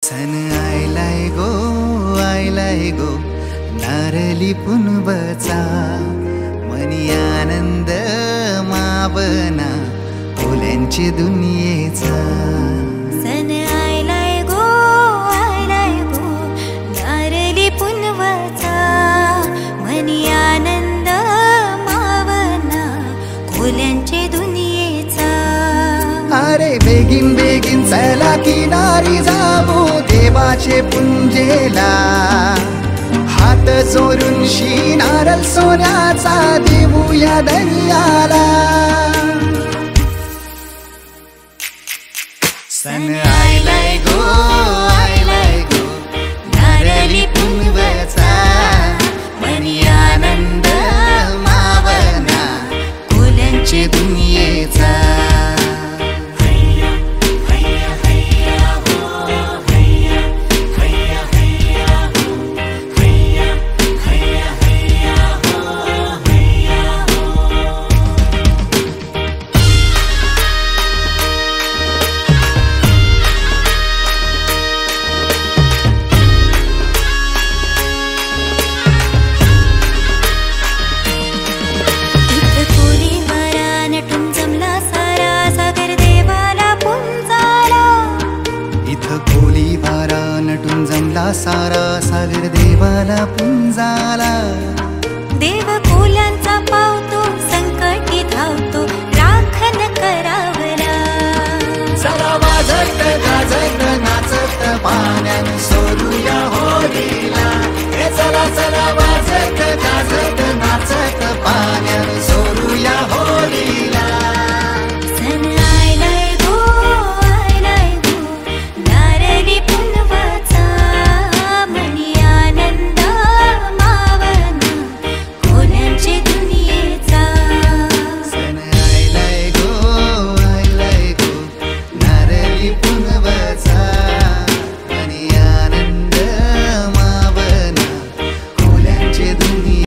सन आयलाय गो नारली पुनवचा मनी आनंद मावना फुलांची दुनियेचा। सन आयलाय गो नारली पुनवचा मनी आनंद मावना फुलांची दुनियेचा। अरे बेगीन बेगीन चला किनारी जाऊ देवाचे पुंजेला, हात जोडून नारळ सोन्याचा देऊया दर्याला। सन आयलाय गो नारळी पुनवचा मनी आनंद मावना फुलांची दुनियेचा। नटून जमला सारा सागर देवाला पुंजाला। देव फुलांचा पावतो संकटी धावतो